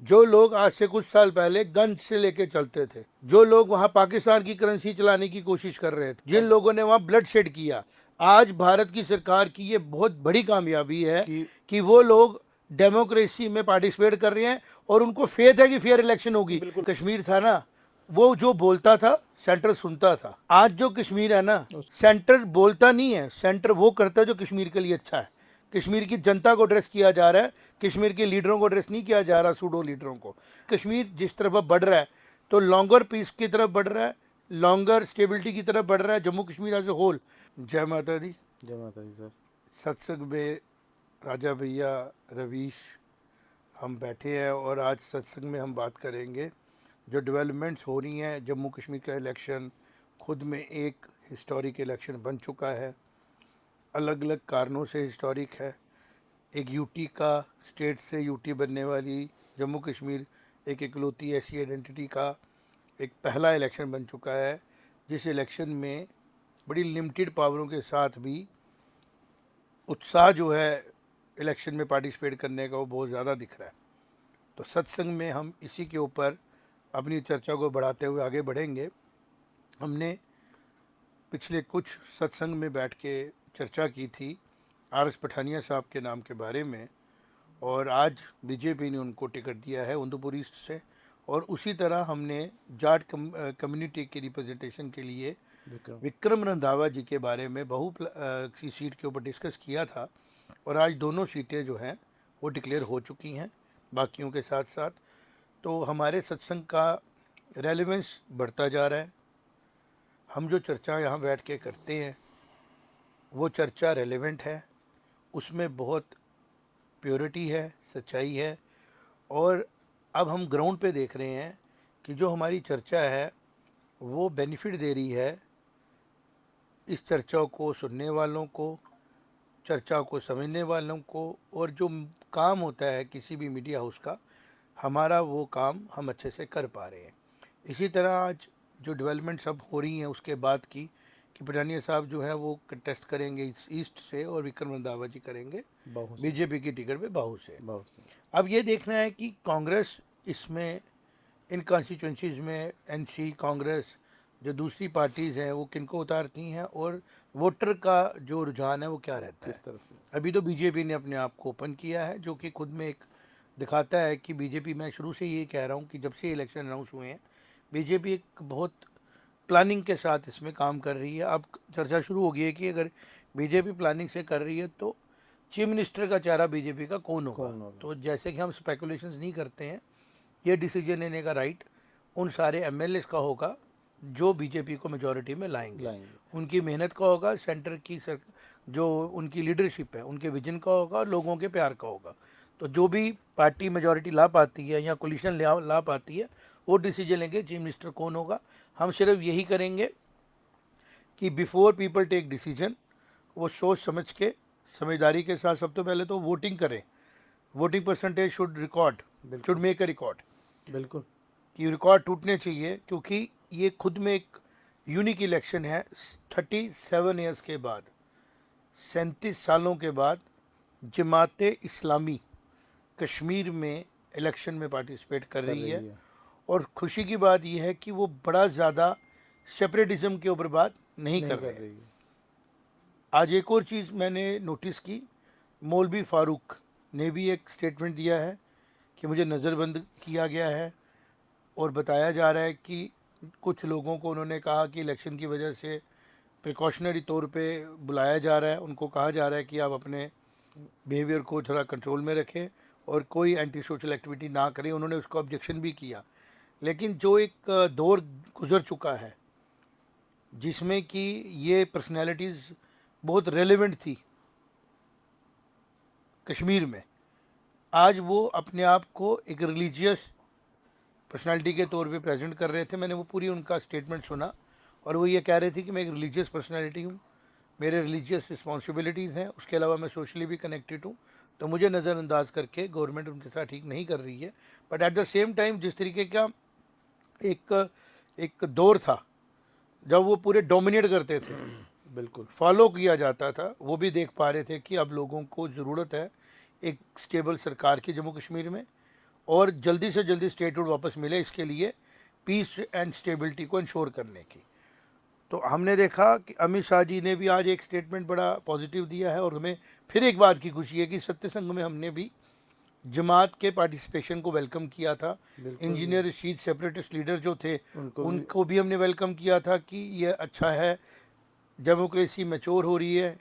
जो लोग आज से कुछ साल पहले गन से लेके चलते थे, जो लोग वहां पाकिस्तान की करेंसी चलाने की कोशिश कर रहे थे, जिन लोगों ने वहां ब्लड शेड किया, आज भारत की सरकार की ये बहुत बड़ी कामयाबी है कि वो लोग डेमोक्रेसी में पार्टिसिपेट कर रहे हैं और उनको फेथ है कि फेयर इलेक्शन होगी। कश्मीर था ना, वो जो बोलता था सेंटर सुनता था। आज जो कश्मीर है ना, सेंटर बोलता नहीं है, सेंटर वो करता है जो कश्मीर के लिए अच्छा है। कश्मीर की जनता को एड्रेस किया जा रहा है, कश्मीर के लीडरों को एड्रेस नहीं किया जा रहा, सूडो लीडरों को। कश्मीर जिस तरफ बढ़ रहा है तो लॉन्गर पीस की तरफ बढ़ रहा है, लॉन्गर स्टेबिलिटी की तरफ बढ़ रहा है Jammu Kashmir as a whole. जय माता दी। जय माता दी सर। सत्संग में राजा भैया, रवीश, हम बैठे हैं और आज सत्संग में हम बात करेंगे जो डेवलपमेंट्स हो रही हैं। जम्मू कश्मीर का इलेक्शन खुद में एक हिस्टोरिक इलेक्शन बन चुका है, अलग अलग कारणों से हिस्टोरिक है। एक यूटी का, स्टेट से यूटी बनने वाली जम्मू कश्मीर एक इकलौती ऐसी आइडेंटिटी का एक पहला इलेक्शन बन चुका है, जिस इलेक्शन में बड़ी लिमिटेड पावरों के साथ भी उत्साह जो है इलेक्शन में पार्टिसिपेट करने का वो बहुत ज़्यादा दिख रहा है। तो सत्संग में हम इसी के ऊपर अपनी चर्चा को बढ़ाते हुए आगे बढ़ेंगे। हमने पिछले कुछ सत्संग में बैठ के चर्चा की थी आर.एस. पठानिया साहब के नाम के बारे में, और आज बीजेपी ने उनको टिकट दिया है उदयपुर ईस्ट से। और उसी तरह हमने जाट कम्युनिटी के रिप्रेजेंटेशन के लिए विक्रम रंधावा जी के बारे में की सीट के ऊपर डिस्कस किया था, और आज दोनों सीटें जो हैं वो डिक्लेयर हो चुकी हैं बाकियों के साथ साथ। तो हमारे सत्संग का रेलेवेंस बढ़ता जा रहा है। हम जो चर्चा यहाँ बैठ के करते हैं वो चर्चा रेलेवेंट है, उसमें बहुत प्योरिटी है, सच्चाई है। और अब हम ग्राउंड पे देख रहे हैं कि जो हमारी चर्चा है वो बेनिफिट दे रही है इस चर्चा को सुनने वालों को, चर्चा को समझने वालों को। और जो काम होता है किसी भी मीडिया हाउस का, हमारा वो काम हम अच्छे से कर पा रहे हैं। इसी तरह आज जो डेवलपमेंट सब हो रही हैं उसके बाद की कि पठानिया साहब जो है वो कंटेस्ट करेंगे ईस्ट से और विक्रम रंधावा जी करेंगे बीजेपी की टिकट पे बाहू से। अब ये देखना है कि कांग्रेस इसमें इन कॉन्स्टिट्यूंसीज में एनसी कांग्रेस जो दूसरी पार्टीज़ हैं वो किनको उतारती हैं और वोटर का जो रुझान है वो क्या रहता है। तरफ अभी तो बीजेपी ने अपने आप को ओपन किया है, जो कि खुद में एक दिखाता है कि बीजेपी, मैं शुरू से ये कह रहा हूँ कि जब से इलेक्शन अनाउंस हुए हैं बीजेपी एक बहुत प्लानिंग के साथ इसमें काम कर रही है। अब चर्चा शुरू हो गई है कि अगर बीजेपी प्लानिंग से कर रही है तो चीफ मिनिस्टर का चेहरा बीजेपी का कौन होगा। तो जैसे कि हम स्पेकुलेशंस नहीं करते हैं, ये डिसीजन लेने का राइट उन सारे एमएलएस का होगा जो बीजेपी को मेजॉरिटी में लाएंगे। उनकी मेहनत का होगा, सेंटर की जो उनकी लीडरशिप है उनके विजन का होगा और लोगों के प्यार का होगा। तो जो भी पार्टी मेजॉरिटी ला पाती है या कोलिशन ला पाती है वो डिसीजन लेंगे चीफ मिनिस्टर कौन होगा। हम सिर्फ यही करेंगे कि बिफोर पीपल टेक डिसीजन वो सोच समझ के समझदारी के साथ सबसे पहले तो वोटिंग करें। Voting percentage should make a record, बिल्कुल, कि रिकॉर्ड टूटने चाहिए, क्योंकि ये खुद में एक यूनिक इलेक्शन है। 37 ईयर्स के बाद, 37 सालों के बाद जमात इस्लामी कश्मीर में इलेक्शन में पार्टिसिपेट कर रही है। और खुशी की बात यह है कि वो बड़ा ज़्यादा सेपरेटिज्म के ऊपर बात नहीं कर रही है। आज एक और चीज़ मैंने नोटिस की, मौलवी फ़ारूक ने भी एक स्टेटमेंट दिया है कि मुझे नज़रबंद किया गया है, और बताया जा रहा है कि कुछ लोगों को उन्होंने कहा कि इलेक्शन की वजह से प्रिकॉशनरी तौर पे बुलाया जा रहा है, उनको कहा जा रहा है कि आप अपने बिहेवियर को थोड़ा कंट्रोल में रखें और कोई एंटी सोशल एक्टिविटी ना करें। उन्होंने उसको ऑब्जेक्शन भी किया। लेकिन जो एक दौर गुजर चुका है जिसमें कि ये पर्सनैलिटीज़ बहुत रेलेवेंट थी कश्मीर में, आज वो अपने आप को एक रिलीजियस पर्सनालिटी के तौर पे प्रेजेंट कर रहे थे। मैंने वो पूरी उनका स्टेटमेंट सुना और वो ये कह रहे थे कि मैं एक रिलीजियस पर्सनालिटी हूँ, मेरे रिलीजियस रिस्पॉन्सिबिलिटीज़ हैं, उसके अलावा मैं सोशली भी कनेक्टेड हूँ। तो मुझे नज़रअंदाज करके गवर्नमेंट उनके साथ ठीक नहीं कर रही है। But at the same time जिस तरीके का एक दौर था जब वो पूरे डोमिनेट करते थे, बिल्कुल फॉलो किया जाता था, वो भी देख पा रहे थे कि अब लोगों को ज़रूरत है एक स्टेबल सरकार की जम्मू कश्मीर में। और जल्दी से जल्दी स्टेटहुड वापस मिले, इसके लिए पीस एंड स्टेबिलिटी को इंश्योर करने की। तो हमने देखा कि अमित शाह जी ने भी आज एक स्टेटमेंट बड़ा पॉजिटिव दिया है, और हमें फिर एक बात की खुशी है कि सत्य संघ में हमने भी जमात के पार्टिसिपेशन को वेलकम किया था। इंजीनियर रशीद सेपरेटिस्ट लीडर जो थे उनको भी हमने वेलकम किया था कि ये अच्छा है, डेमोक्रेसी मैच्योर हो रही है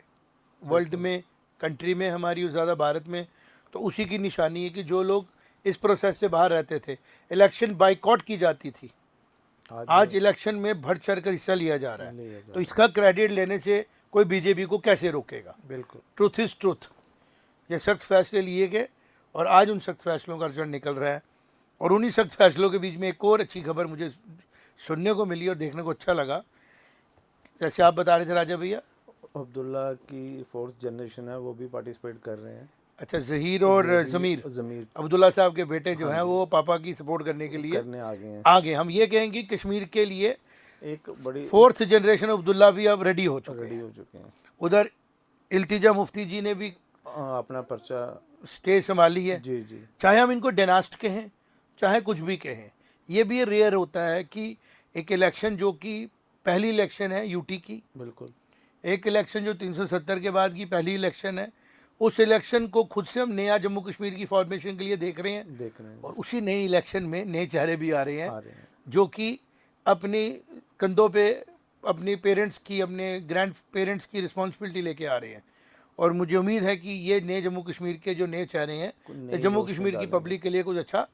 वर्ल्ड में, कंट्री में हमारी, ज़्यादा भारत में। तो उसी की निशानी है कि जो लोग इस प्रोसेस से बाहर रहते थे, इलेक्शन बाइकआउट की जाती थी, आज इलेक्शन में बढ़ चढ़ कर हिस्सा लिया जा रहा है। तो इसका क्रेडिट लेने से कोई बीजेपी को कैसे रोकेगा। बिल्कुल, ट्रूथ इज ट्रूथ। ये सख्त फैसले लिए गए और आज उन सख्त फैसलों का रिजल्ट निकल रहा है। और उन्हीं सख्त फैसलों के बीच में एक और अच्छी खबर मुझे सुनने को मिली और देखने को अच्छा लगा। जैसे आप बता रहे थे राजा भैया, अब्दुल्ला की 4th जनरेशन है, वो भी पार्टिसिपेट कर रहे हैं। अच्छा, जहीर और ज़मीर अब्दुल्ला साहब के बेटे जो हैं वो पापा की सपोर्ट करने के लिए करने आगे आगे। हम ये कहेंगे कश्मीर के लिए एक बड़ी 4th जनरेशन अब्दुल्ला भी अब रेडी हो चुके हैं। उधर इल्तिजा मुफ्ती जी ने भी अपना पर्चा स्टेज संभाली है। जी जी। चाहे हम इनको डेनास्ट कहें, चाहे कुछ भी कहें, ये भी रेयर होता है कि एक इलेक्शन जो कि पहली इलेक्शन है यूटी की, बिल्कुल एक इलेक्शन जो 370 के बाद की पहली इलेक्शन है, उस इलेक्शन को खुद से हम नया जम्मू कश्मीर की फॉर्मेशन के लिए देख रहे हैं। और उसी नई इलेक्शन में नए चेहरे भी आ रहे हैं जो कि अपनी कंधों पे अपनी पेरेंट्स की, अपने ग्रैंड पेरेंट्स की रिस्पॉन्सिबिलिटी लेके आ रहे हैं। और मुझे उम्मीद है कि ये नए जम्मू कश्मीर के जो नए चेहरे हैं जम्मू कश्मीर की पब्लिक के लिए कुछ अच्छा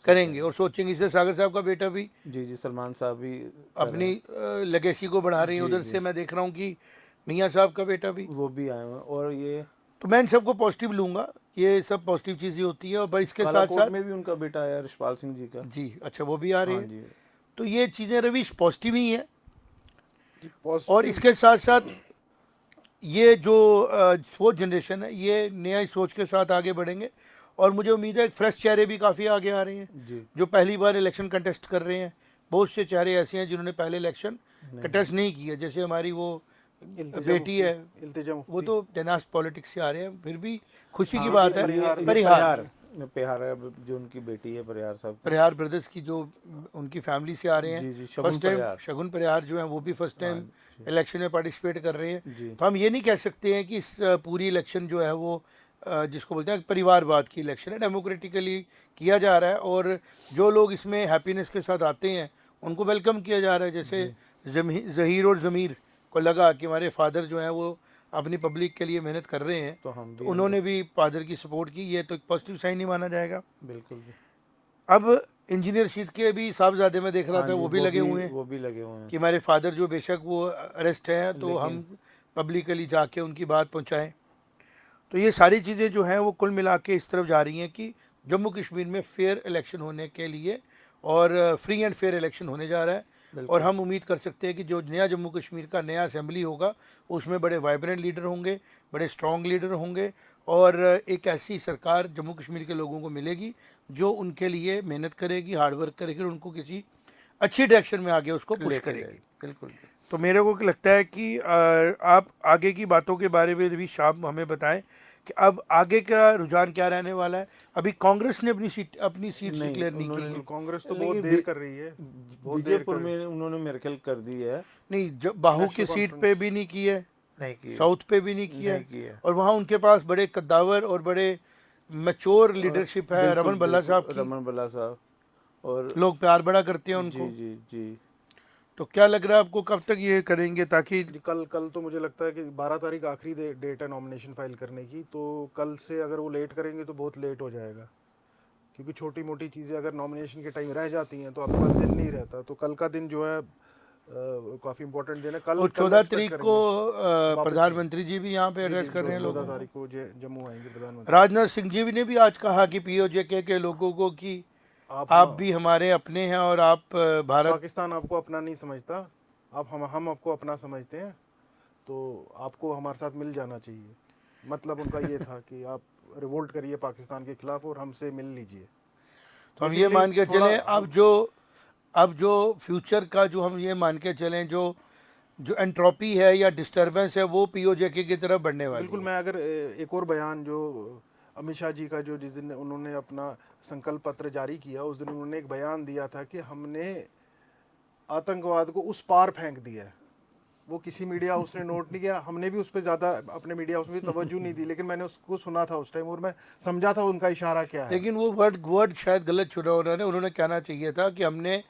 करेंगे और सोचेंगे। इससे सागर साहब का बेटा भी, जी सलमान साहब भी अपनी लेगेसी को बढ़ा रहे हैं। उधर से मैं देख रहा हूँ कि मियाँ साहब का बेटा भी, वो भी आए हैं। और ये तो मैं इन सबको पॉजिटिव लूँगा, ये सब पॉजिटिव चीज़ें होती है। और इसके साथ साथ में भी उनका बेटा है रिशपाल सिंह जी का, जी अच्छा, वो भी आ रहे हैं। तो ये चीज़ें रवीश पॉजिटिव ही है। और इसके साथ साथ ये जो 4th जनरेशन है, ये नया सोच के साथ आगे बढ़ेंगे। और मुझे उम्मीद है फ्रेश चेहरे भी काफ़ी आगे आ रहे हैं जो पहली बार इलेक्शन कंटेस्ट कर रहे हैं। बहुत से चेहरे ऐसे हैं जिन्होंने पहले इलेक्शन कंटेस्ट नहीं किया, जैसे हमारी वो बेटी है, वो तो डेनास्ट पॉलिटिक्स से आ रहे हैं, फिर भी खुशी की बात है। परिहार जो उनकी बेटी है, परिहार साहब, परिहार ब्रदर्स की जो उनकी फैमिली से आ रहे हैं। फर्स्ट टाइम शगुन परिहार जो है वो भी फर्स्ट टाइम इलेक्शन में पार्टिसिपेट कर रहे हैं। तो हम ये नहीं कह सकते हैं कि इस पूरी इलेक्शन जो है वो जिसको बोलते हैं परिवारवाद की इलेक्शन है, डेमोक्रेटिकली किया जा रहा है। और जो लोग इसमें हैप्पीनेस के साथ आते हैं उनको वेलकम किया जा रहा है। जैसे जहीर और ज़मीर को लगा कि हमारे फादर जो हैं वो अपनी पब्लिक के लिए मेहनत कर रहे हैं, तो उन्होंने भी फादर की सपोर्ट की, ये तो एक पॉजिटिव साइन ही माना जाएगा। बिल्कुल। अब इंजीनियर शीत के भी साहबजादे में देख रहा था, वो भी लगे हुए हैं कि हमारे फादर जो बेशक वो अरेस्ट हैं, तो हम पब्लिकली जाके उनकी बात पहुंचाएं। तो ये सारी चीज़ें जो हैं वो कुल मिला के इस तरफ जा रही हैं कि जम्मू कश्मीर में फेयर इलेक्शन होने के लिए और फ्री एंड फेयर इलेक्शन होने जा रहा है। और हम उम्मीद कर सकते हैं कि जो नया जम्मू कश्मीर का नया असेंबली होगा उसमें बड़े वाइब्रेंट लीडर होंगे, बड़े स्ट्रॉन्ग लीडर होंगे, और एक ऐसी सरकार जम्मू कश्मीर के लोगों को मिलेगी जो उनके लिए मेहनत करेगी, हार्डवर्क करेगी, और उनको किसी अच्छी डायरेक्शन में आगे उसको पुश करेगी। बिल्कुल। तो मेरे को लगता है कि आप आगे की बातों के बारे में भी शाम हमें बताएं कि अब आगे का रुझान क्या रहने वाला है। अभी कांग्रेस ने अपनी सीट डिक्लेयर नहीं की है। कांग्रेस तो बहुत देर कर रही है, विजयपुर में उन्होंने मेरे ख्याल कर दी है, नहीं, जब बाहू की सीट पे भी नहीं की है, साउथ पे भी नहीं किया है। और वहाँ उनके पास बड़े कद्दावर और बड़े मैच्योर लीडरशिप है, रमन बल्ला साहब, और लोग प्यार बड़ा करते हैं उनको। जी। तो क्या लग रहा है आपको, कब तक ये करेंगे? ताकि कल तो मुझे लगता है कि 12 तारीख आखिरी डेट है नॉमिनेशन फाइल करने की, तो कल से अगर वो लेट करेंगे तो बहुत लेट हो जाएगा, क्योंकि छोटी मोटी चीज़ें अगर नॉमिनेशन के टाइम रह जाती हैं तो आपके पास दिन नहीं रहता। तो कल का दिन जो है काफ़ी इंपॉर्टेंट दिन है। कल 14 तारीख को प्रधानमंत्री जी भी यहाँ पे एड्रेस कर रहे हैं लोगों को। 14 तारीख को जम्मू आएंगे प्रधानमंत्री। राजनाथ सिंह जी ने भी आज कहा कि पीओजेके के लोगों को कि आप भी हमारे अपने हैं और आप भारत, पाकिस्तान आपको अपना नहीं समझता, आप हम आपको अपना समझते हैं, तो आपको हमारे साथ मिल जाना चाहिए। मतलब उनका ये था कि आप रिवोल्ट करिए पाकिस्तान के खिलाफ और हमसे मिल लीजिए। तो हम ये मान के चलें अब जो फ्यूचर का जो हम ये मान के चलें जो एंट्रोपी है या डिस्टर्बेंस है वो पीओजेके की तरफ बढ़ने वाली है। बिल्कुल। मैं अगर एक और बयान जो अमित शाह जी का जो जिस दिन उन्होंने अपना संकल्प पत्र जारी किया, उस दिन उन्होंने एक बयान दिया था कि हमने आतंकवाद को उस पार फेंक दिया है। वो किसी मीडिया हाउस ने नोट नहीं किया, हमने भी उस पर ज़्यादा अपने मीडिया हाउस में तवज्जो नहीं दी, लेकिन मैंने उसको सुना था उस टाइम और मैं समझा था उनका इशारा क्या है। लेकिन वो वर्ड शायद गलत चुना उन्होंने कहना चाहिए था कि हमने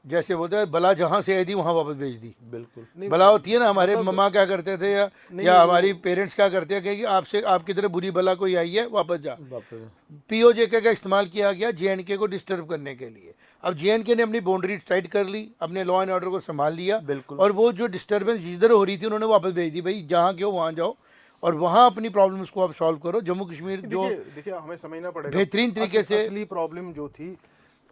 जैसे बोलते हैं बला जहाँ से आई थी वहाँ वापस भेज दी। बिल्कुल नहीं, बला होती है ना, हमारे मतलब- मम्मा क्या करते थे या हमारी पेरेंट्स क्या करते हैं कि आपसे आपकी तरह बुरी बला कोई आई है वापस जा। वापस पीओजेके का इस्तेमाल किया गया जेएनके को डिस्टर्ब करने के लिए। अब जेएनके ने अपनी बाउंड्री टाइट कर ली, अपने लॉ एंड ऑर्डर को संभाल लिया, बिल्कुल। और वो जो डिस्टर्बेंस जिधर हो रही थी उन्होंने वापस भेज दी, भाई जहाँ के हो वहाँ जाओ और वहाँ अपनी प्रॉब्लम्स को आप सॉल्व करो। जम्मू कश्मीर जो देखिए हमें समझना पड़ेगा बेहतरीन तरीके से असली प्रॉब्लम जो थी,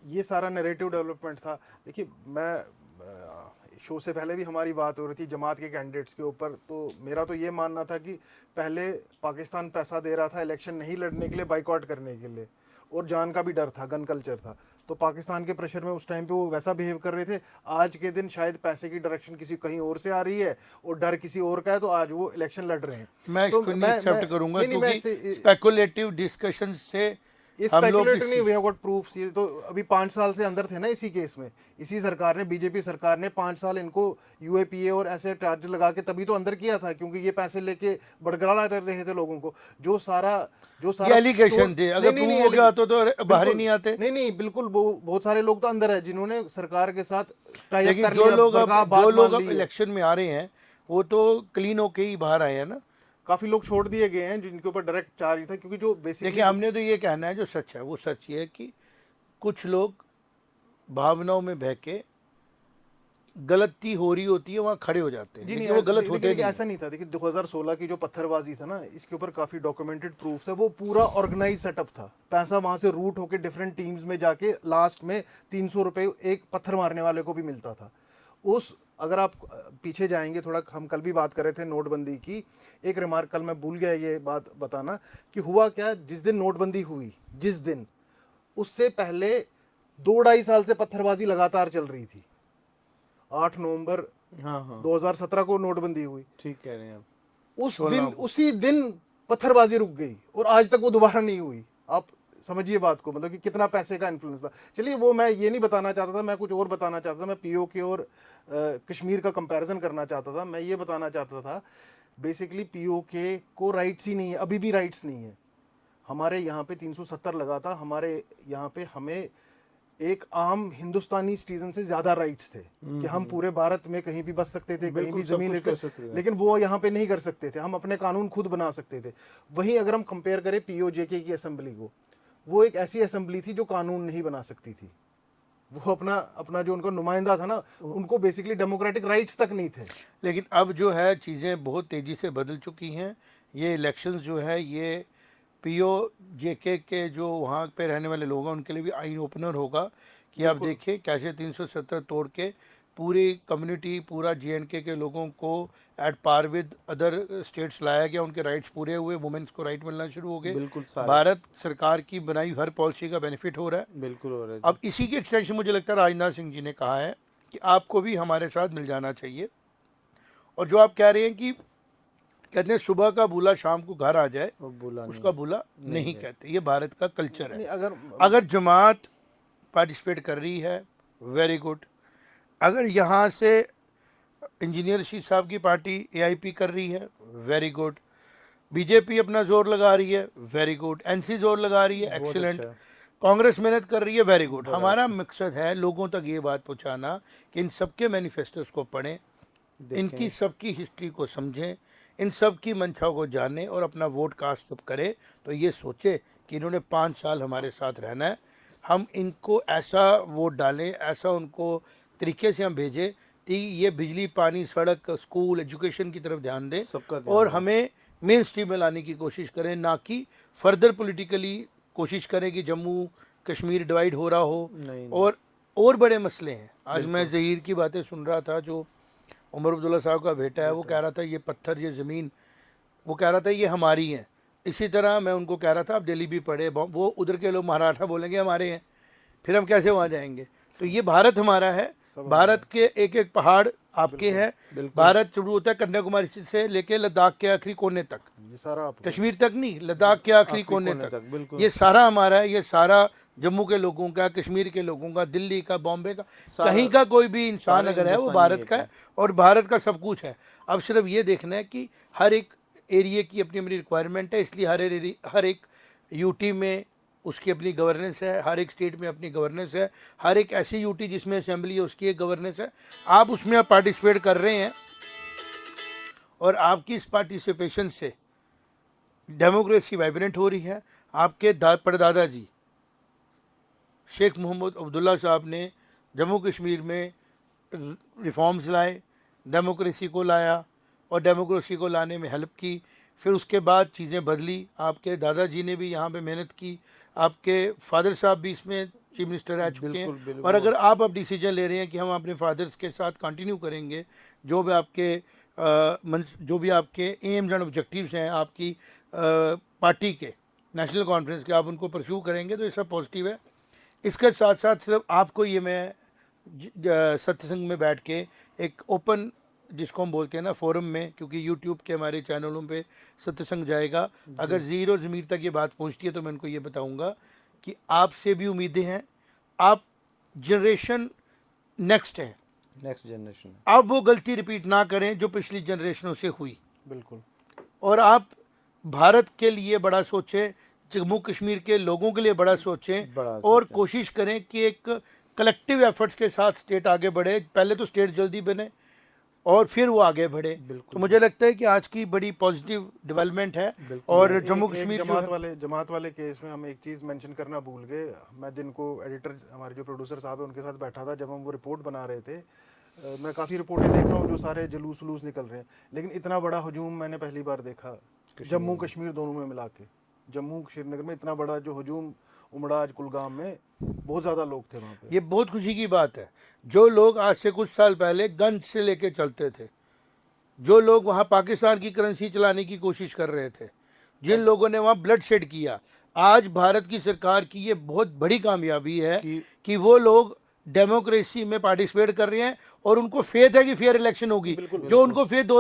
ये सारा नैरेटिव डेवलपमेंट था। देखिए मैं शो से पहले भी हमारी बात हो रही थी जमात के कैंडिडेट्स के ऊपर, तो मेरा तो ये मानना था कि पहले पाकिस्तान पैसा दे रहा था इलेक्शन नहीं लड़ने के लिए, बाइकआउट करने के लिए, और जान का भी डर था, गन कल्चर था, तो पाकिस्तान के प्रेशर में उस टाइम पे वो वैसा बिहेव कर रहे थे। आज के दिन शायद पैसे की डायरेक्शन किसी कहीं और से आ रही है और डर किसी और का है, तो आज वो इलेक्शन लड़ रहे हैं। मैं तो इसको नहीं एक्सेप्ट करूंगा, नहीं, मैं क्योंकि स्पेकुलेटिव डिस्कशन से ये हम लोग स्पेकुलेट नहीं, वी हैव गॉट प्रूफ्स। ये तो अभी 5 साल से अंदर थे ना इसी केस में, इसी सरकार ने, बीजेपी सरकार ने 5 साल इनको यूएपीए और ऐसे चार्ज लगा के तभी तो अंदर किया था, क्योंकि ये पैसे लेके बड़गड़ा कर रहे थे लोगों को। जो सारा ये एलिगेशन थे, अगर प्रूव हो गया तो बाहर ही नहीं आते। नहीं बिल्कुल, बहुत सारे लोग तो अंदर है जिन्होंने सरकार के साथ टाई अप लेकिन कर जो लिया, लोग बड़का अब बात जो लोग मान अब ली है। इलेक्शन में आ रहे हैं वो तो क्लीन होके ही बाहर आए हैं ना। काफी लोग छोड़ दिए गए हैं जिनके ऊपर डायरेक्ट चार्ज था, क्योंकि जो बेसिकली देखिए हमने तो ये कहना है जो सच है वो सच ये है कि कुछ लोग भावनाओं में बह के गलती हो रही होती है वहाँ खड़े हो जाते हैं, जी लेकिन नहीं, वो गलत होते लेकिन नहीं। ऐसा नहीं था। देखिए 2016 की जो पत्थरबाजी था ना, इसके ऊपर काफी डॉक्यूमेंटेड प्रूफ है। वो पूरा ऑर्गेनाइज सेटअप था, पैसा वहां से रूट होके डिफरेंट टीम्स में जाके लास्ट में 300 रुपए एक पत्थर मारने वाले को भी मिलता था। उस अगर आप पीछे जाएंगे थोड़ा, हम कल भी बात कर रहे थे नोटबंदी की, एक रिमार्क कल मैं भूल गया ये बात बताना कि हुआ क्या, जिस दिन नोटबंदी हुई, जिस दिन, उससे पहले 2-2.5 साल से पत्थरबाजी लगातार चल रही थी। 8 नवंबर हाँ 2017 को नोटबंदी हुई, ठीक कह रहे हैं आप। उस दिन उसी दिन पत्थरबाजी रुक गई और आज तक वो दोबारा नहीं हुई। आप समझिए बात को, मतलब कि कितना पैसे का इन्फ्लुएंस था। चलिए वो मैं ये नहीं बताना चाहता था, मैं कुछ और बताना चाहता था। मैं पीओके और कश्मीर का कंपैरिजन करना चाहता था। मैं ये बताना चाहता था बेसिकली पीओके को राइट्स ही नहीं है, अभी भी राइट्स नहीं है। हमारे यहाँ पे 370 लगा था, हमारे यहाँ पे हमें एक आम हिंदुस्तानी सिटीजन से ज्यादा राइट्स थे कि हम पूरे भारत में कहीं भी बस सकते थे, कहीं भी सब जमीन कुछ ले कर सकते थे। लेकिन वो यहाँ पे नहीं कर सकते थे। हम अपने कानून खुद बना सकते थे। वहीं अगर हम कंपेयर करें पीओजेके की असेंबली को, वो एक ऐसी असेंबली थी जो कानून नहीं बना सकती थी। वो अपना जो उनका नुमाइंदा था ना, उनको बेसिकली डेमोक्रेटिक राइट्स तक नहीं थे। लेकिन अब जो है चीज़ें बहुत तेज़ी से बदल चुकी हैं। ये इलेक्शंस जो है ये पीओजेके के जो वहाँ पे रहने वाले लोग हैं उनके लिए भी आइन ओपनर होगा कि आप देखिए कैसे 370 तोड़ के पूरी कम्युनिटी, पूरा जेएनके के लोगों को at par with other states लाया गया। उनके राइट्स पूरे हुए, वुमेन्स को राइट मिलना शुरू हो गए। बिल्कुल सारे। भारत सरकार की बनाई हर पॉलिसी का बेनिफिट हो रहा है। बिल्कुल हो रहा है। अब इसी के एक्सटेंशन मुझे लगता है राजनाथ सिंह जी ने कहा है कि आपको भी हमारे साथ मिल जाना चाहिए। और जो आप कह रहे हैं कि कहते हैं सुबह का बुला शाम को घर आ जाए, वो बुला उसका बुला नहीं कहते। ये भारत का कल्चर नहीं, है। अगर जमात पार्टिसिपेट कर रही है वेरी गुड। अगर यहाँ से इंजीनियर रशीद साहब की पार्टी एआईपी कर रही है वेरी गुड। बीजेपी अपना जोर लगा रही है वेरी गुड। एनसी जोर लगा रही है एक्सीलेंट। कांग्रेस मेहनत कर रही है वेरी गुड। हमारा मकसद है लोगों तक ये बात पहुँचाना कि इन सबके मैनिफेस्टोस को पढ़ें, इनकी सबकी हिस्ट्री को समझें, इन सब की मंशाओं को जाने और अपना वोट कास्ट जब करे तो ये सोचे कि इन्होंने 5 साल हमारे साथ रहना है। हम इनको ऐसा वोट डालें, ऐसा उनको तरीके से हम भेजें कि ये बिजली, पानी, सड़क, स्कूल, एजुकेशन की तरफ ध्यान दें और हमें मेन स्ट्रीम में लाने की कोशिश करें, ना कि फर्दर पॉलिटिकली कोशिश करें कि जम्मू कश्मीर डिवाइड हो रहा हो। और बड़े मसले हैं। आज मैं ज़हीर की बातें सुन रहा था, जो उमर अब्दुल्ला साहब का बेटा है, वो कह रहा था ये पत्थर, ये ज़मीन, वो कह रहा था ये हमारी है। इसी तरह मैं उनको कह रहा था आप दिल्ली भी पढ़े, वो उधर के लोग मराठा बोलेंगे हमारे हैं, फिर हम कैसे वहाँ जाएंगे। तो ये भारत हमारा है। भारत के एक एक पहाड़ आपके है। बिल्कुल। भारत शुरू होता है कन्याकुमारी से लेके लद्दाख के आखिरी कोने तक, ये सारा आपका कश्मीर तक नहीं, लद्दाख के आखिरी कोने तक, बिल्कुल। ये सारा हमारा है। ये सारा जम्मू के लोगों का, कश्मीर के लोगों का, दिल्ली का, बॉम्बे का, कहीं का कोई भी इंसान सारे अगर है वो हिंदुस्तानी भारत एक का है। है और भारत का सब कुछ है। अब सिर्फ ये देखना है कि हर एक एरिया की अपनी अपनी रिक्वायरमेंट है, इसलिए हर एक यूटी में उसकी अपनी गवर्नेंस है, हर एक स्टेट में अपनी गवर्नेंस है, हर एक ऐसी यूटी जिसमें असेंबली है उसकी एक गवर्नेंस है। आप उसमें पार्टिसिपेट कर रहे हैं और आपकी इस पार्टिसिपेशन से डेमोक्रेसी वाइब्रेंट हो रही है। आपके परदादा जी शेख मोहम्मद अब्दुल्ला साहब ने जम्मू कश्मीर में रिफॉर्म्स लाए, डेमोक्रेसी को लाया और डेमोक्रेसी को लाने में हेल्प की। फिर उसके बाद चीज़ें बदली। आपके दादाजी ने भी यहाँ पे मेहनत की, आपके फादर साहब भी इसमें चीफ मिनिस्टर रह चुके हैं। बिल्कुल। और अगर आप अब डिसीजन ले रहे हैं कि हम अपने फादर्स के साथ कंटिन्यू करेंगे, जो भी आपके जो भी आपके एम्स एंड ऑब्जेक्टिव्स हैं आपकी पार्टी के, नेशनल कॉन्फ्रेंस के, आप उनको परस्यू करेंगे, तो ये सब पॉजिटिव है। इसके साथ साथ सिर्फ आपको ये मैं सत्संग में बैठ के एक ओपन, जिसको हम बोलते हैं ना फोरम में, क्योंकि यूट्यूब के हमारे चैनलों पे सत्संग जाएगा, अगर ज़ीरो ज़मीर तक ये बात पहुंचती है तो मैं उनको ये बताऊंगा कि आपसे भी उम्मीदें हैं। आप जनरेशन नेक्स्ट है, नेक्स्ट जनरेशन। आप वो गलती रिपीट ना करें जो पिछली जनरेशनों से हुई, बिल्कुल। और आप भारत के लिए बड़ा सोचें, जम्मू कश्मीर के लोगों के लिए बड़ा सोचें और कोशिश करें कि एक कलेक्टिव एफर्ट्स के साथ स्टेट आगे बढ़े। पहले तो स्टेट जल्दी बने और फिर वो आगे बढ़े। तो मुझे लगता है कि आज की बड़ी पॉजिटिव डेवलपमेंट है। और जम्मू कश्मीर जमात वाले केस में हम एक चीज़ मेंशन करना भूल गए। मैं दिन को एडिटर, हमारे जो प्रोड्यूसर साहब है, उनके साथ बैठा था जब हम वो रिपोर्ट बना रहे थे। मैं काफ़ी रिपोर्टें देख रहा हूँ जो सारे जुलूस वलूस निकल रहे हैं, लेकिन इतना बड़ा हजूम मैंने पहली बार देखा जम्मू कश्मीर दोनों में मिला के। जम्मू श्रीनगर में इतना बड़ा जो हजूम उमड़ा आज कुलगाम में, बहुत ज़्यादा लोग थे वहाँ पे। ये बहुत खुशी की बात है। जो लोग आज से कुछ साल पहले गन से लेके चलते थे, जो लोग वहाँ पाकिस्तान की करेंसी चलाने की कोशिश कर रहे थे, जिन लोगों ने वहाँ ब्लड शेड किया, आज भारत की सरकार की ये बहुत बड़ी कामयाबी है कि वो लोग डेमोक्रेसी में पार्टिसिपेट कर रहे हैं और उनको फेथ है कि फेयर इलेक्शन होगी। जो उनको फेथ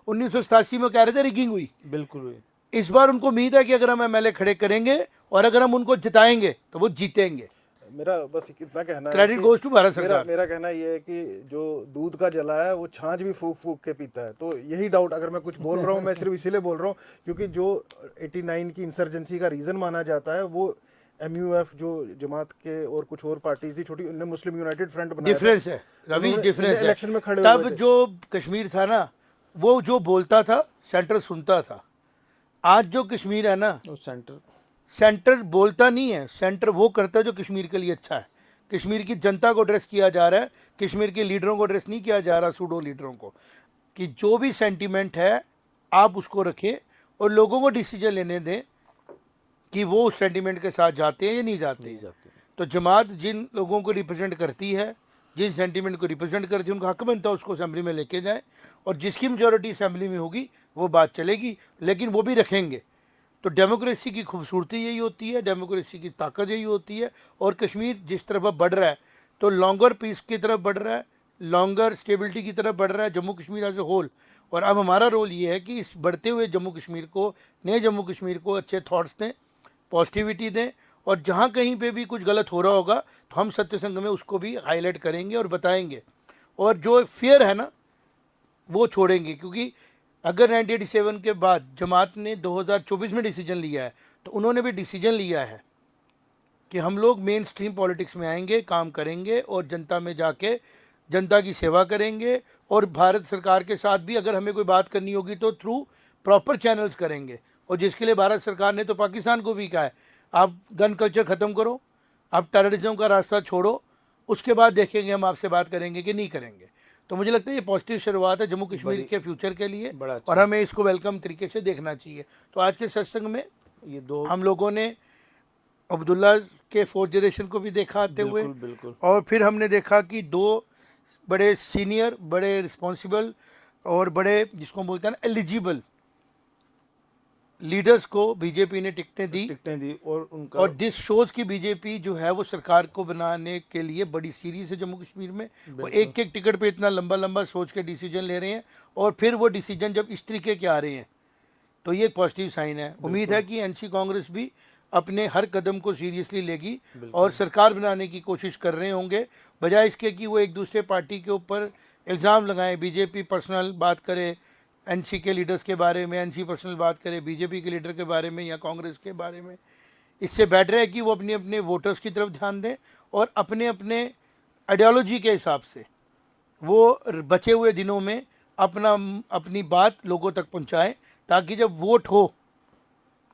1987 में कह रहे थे रिगिंग हुई, बिल्कुल। इस बार उनको उम्मीद है कि अगर हम एमएलए खड़े करेंगे और अगर हम उनको जिताएंगे तो वो जीतेंगे। मेरा बस इतना कहना है, क्रेडिट गोज टू भारत सरकार। मेरा कहना ये है कि जो दूध का जला है वो छाछ भी फूक फूक के पीता है। तो यही डाउट, अगर मैं कुछ बोल रहा हूँ मैं सिर्फ इसीलिए बोल रहा हूँ क्योंकि जो 89 की इंसर्जेंसी का रीजन माना जाता है वो MUF जो जमात के और कुछ और पार्टीज थी छोटी, उन्होंने मुस्लिम यूनाइटेड फ्रंट बनाया। डिफरेंस है रवीश, डिफरेंस है। इलेक्शन में खड़े तब जो कश्मीर था ना, वो जो बोलता था सेंटर सुनता था। आज जो कश्मीर है ना, सेंटर बोलता नहीं है, सेंटर वो करता है जो कश्मीर के लिए अच्छा है। कश्मीर की जनता को एड्रेस किया जा रहा है, कश्मीर के लीडरों को एड्रेस नहीं किया जा रहा, सूडो लीडरों को, कि जो भी सेंटीमेंट है आप उसको रखें और लोगों को डिसीजन लेने दें कि वो उस सेंटीमेंट के साथ जाते हैं या नहीं जाते। तो जमात जिन लोगों को रिप्रेजेंट करती है, जिस सेंटीमेंट को रिप्रेजेंट करती है, उनका हक बनता है उसको असेंबली में लेके जाए और जिसकी मेजॉरिटी असेंबली में होगी वो बात चलेगी, लेकिन वो भी रखेंगे। तो डेमोक्रेसी की खूबसूरती यही होती है, डेमोक्रेसी की ताकत यही होती है। और कश्मीर जिस तरफ बढ़ रहा है तो लॉन्गर पीस की तरफ बढ़ रहा है, लॉन्गर स्टेबिलिटी की तरफ बढ़ रहा है Jammu Kashmir as a whole. और अब हमारा रोल ये है कि इस बढ़ते हुए जम्मू कश्मीर को, नए जम्मू कश्मीर को अच्छे थॉट्स दें, पॉजिटिविटी दें, और जहाँ कहीं पे भी कुछ गलत हो रहा होगा तो हम सत्संग में उसको भी हाईलाइट करेंगे और बताएंगे। और जो फेयर है ना वो छोड़ेंगे, क्योंकि अगर 1987 के बाद जमात ने 2024 में डिसीजन लिया है तो उन्होंने भी डिसीजन लिया है कि हम लोग मेन स्ट्रीम पॉलिटिक्स में आएंगे, काम करेंगे और जनता में जाके जनता की सेवा करेंगे। और भारत सरकार के साथ भी अगर हमें कोई बात करनी होगी तो थ्रू प्रॉपर चैनल्स करेंगे। और जिसके लिए भारत सरकार ने तो पाकिस्तान को भी कहा है, आप गन कल्चर ख़त्म करो, आप टेररिज्म का रास्ता छोड़ो, उसके बाद देखेंगे हम आपसे बात करेंगे कि नहीं करेंगे। तो मुझे लगता है ये पॉजिटिव शुरुआत है जम्मू कश्मीर के फ्यूचर के लिए, और हमें इसको वेलकम तरीके से देखना चाहिए। तो आज के सत्संग में ये दो हम लोगों ने अब्दुल्ला के 4th जनरेशन को भी देखा आते हुए, और फिर हमने देखा कि दो बड़े सीनियर, बड़े रिस्पॉन्सिबल और बड़े जिसको बोलते हैं ना एलिजिबल लीडर्स को बीजेपी ने टिकटें दी टिकटें दी और उनका और दिस शोज की बीजेपी जो है वो सरकार को बनाने के लिए बड़ी सीरियस है जम्मू कश्मीर में। वो एक एक टिकट पे इतना लंबा लंबा सोच के डिसीजन ले रहे हैं और फिर वो डिसीजन जब इस तरीके के आ रहे हैं तो ये एक पॉजिटिव साइन है। उम्मीद है कि एनसी कांग्रेस भी अपने हर कदम को सीरियसली लेगी और सरकार बनाने की कोशिश कर रहे होंगे, बजाय इसके कि वो एक दूसरे पार्टी के ऊपर इल्ज़ाम लगाएं। बीजेपी पर्सनल बात करे एनसी के लीडर्स के बारे में, एनसी पर्सनल बात करे बीजेपी के लीडर के बारे में या कांग्रेस के बारे में। इससे बेटर है कि वो अपने अपने वोटर्स की तरफ ध्यान दें और अपने अपने आइडियोलॉजी के हिसाब से वो बचे हुए दिनों में अपनी बात लोगों तक पहुंचाएं, ताकि जब वोट हो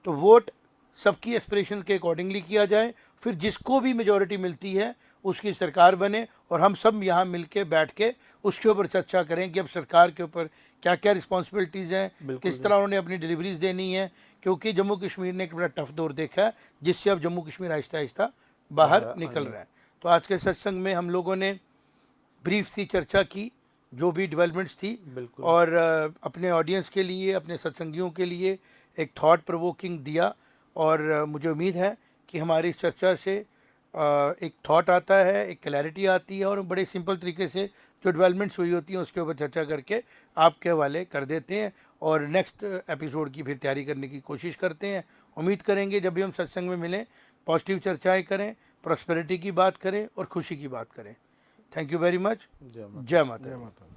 तो वोट सबकी एस्पिरेशन के अकॉर्डिंगली किया जाए, फिर जिसको भी मेजॉरिटी मिलती है उसकी सरकार बने और हम सब यहाँ मिल के बैठ के उसके ऊपर चर्चा करें कि अब सरकार के ऊपर क्या क्या रिस्पॉन्सिबिलिटीज़ हैं, किस तरह उन्होंने अपनी डिलीवरीज देनी है, क्योंकि जम्मू कश्मीर ने एक बड़ा टफ दौर देखा है जिससे अब जम्मू कश्मीर आहिस्ता आहिस्ता बाहर निकल रहा है। तो आज के सत्संग में हम लोगों ने ब्रीफ सी चर्चा की जो भी डेवलपमेंट्स थी और अपने ऑडियंस के लिए, अपने सत्संगियों के लिए एक थॉट प्रोवोकिंग दिया और मुझे उम्मीद है कि हमारी इस चर्चा से एक थॉट आता है, एक क्लैरिटी आती है और बड़े सिंपल तरीके से जो डेवलपमेंट्स हुई होती हैं उसके ऊपर चर्चा करके आपके हवाले कर देते हैं और नेक्स्ट एपिसोड की फिर तैयारी करने की कोशिश करते हैं। उम्मीद करेंगे जब भी हम सत्संग में मिलें पॉजिटिव चर्चाएँ करें, प्रॉस्पेरिटी की बात करें और खुशी की बात करें। Thank you very much. जय माता। जय माता।